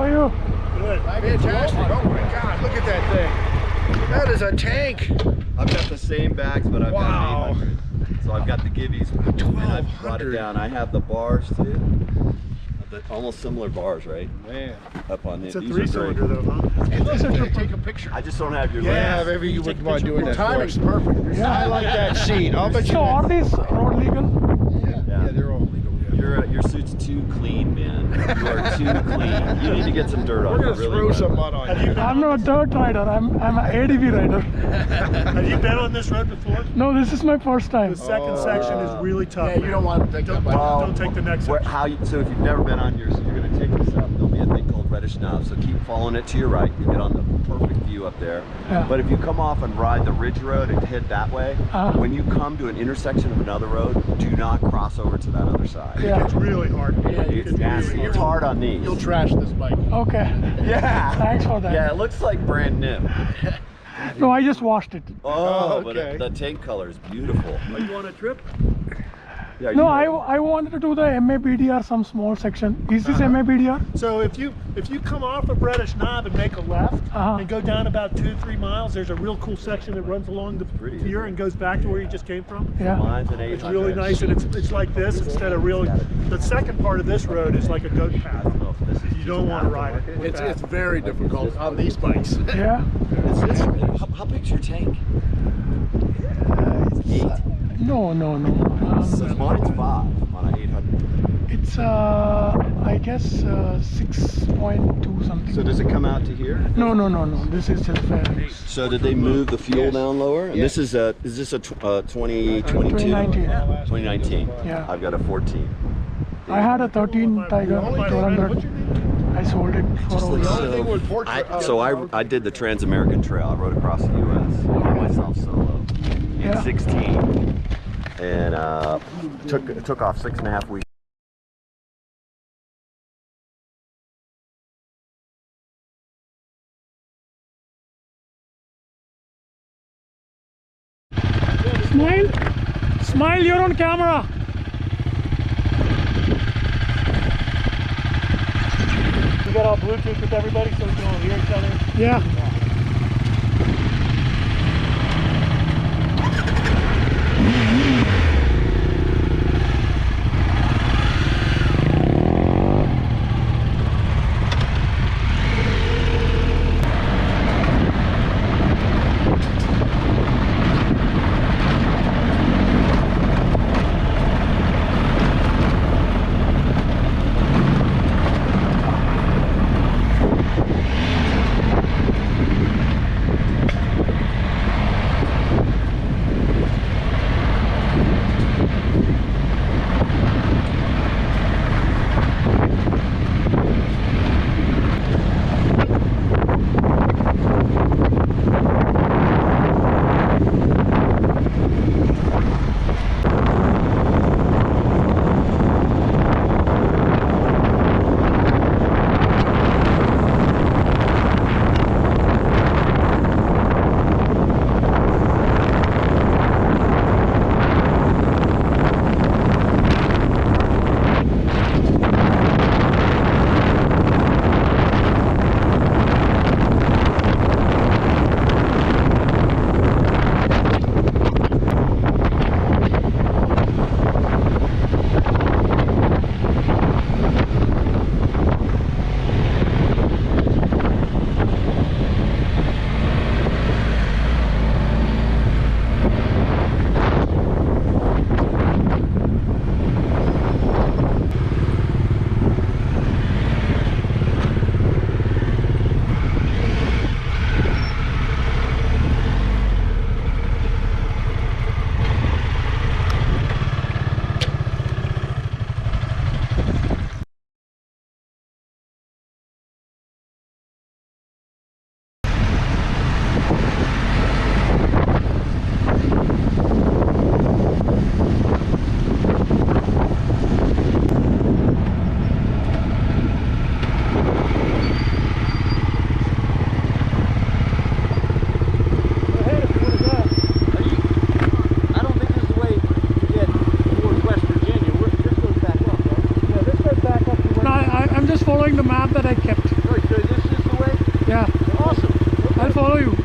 are you? Good. Fantastic. Oh my God, look at that thing. That is a tank. I've got the same bags, but I've got 800. So I've got the gibbies, and I brought it down. I have the bars too. Almost similar bars, right? Man. Up on it's a 3-cylinder though, huh? Hey, listen, take a picture. I just don't have your yeah, lens. maybe you wouldn't mind doing that. Timing's perfect. Yeah. I like that seat. I'll bet you. So are these road legal? Yeah, they're all legal. Yeah. Your suit's too clean, man. You are too clean. You need to get some dirt on it. We're gonna throw some mud on you. I'm not a dirt rider. I'm an ADV rider. Have you been on this road before? No, this is my first time. The second section is really tough. Yeah, you don't want to take that. Don't take the next section. So if you've never been on yours, you're going to take this up. There'll be a thing called Reddish knob. So keep following it to your right. You get on the perfect view up there. Yeah. But if you come off and ride the ridge road and head that way, when you come to an intersection of another road, do not cross over to that other side. Yeah. It's really hard. Yeah, It's nasty. It's hard on these. You'll trash this bike. Okay. Yeah. Thanks for that. Yeah, it looks like brand new. No, I just washed it. Oh, okay. But the tank color is beautiful. Are you on a trip? Yeah, No, I wanted to do the Mabdr, some small section. Is this Mabdr? So if you come off of Reddish Knob and make a left and go down about 2-3 miles, there's a real cool section that runs along the pier and goes back to where you just came from. Yeah. Mine's an 800. It's really nice, and it's like this instead of really. The second part of this road is like a goat path. You don't want to ride it. It's very difficult on these bikes. Yeah. How big's your tank? No. Mine's 5 on an 800. It's I guess 6.2 something. So does it come out to here? No. This is just fair. So did they move the fuel down lower? And this is is this a 2022? 2019. 2019. Yeah. I've got a 14. I had a 13 Tiger 1200. I sold it for I did the Trans-American Trail. I rode across the U.S. by myself solo in 16, and took off 6.5 weeks. Smile, you're on camera. We got all Bluetooth with everybody so we can all hear each other. Yeah. following the map that I kept. Oh, so this is the way? Yeah, Awesome. I'll follow you.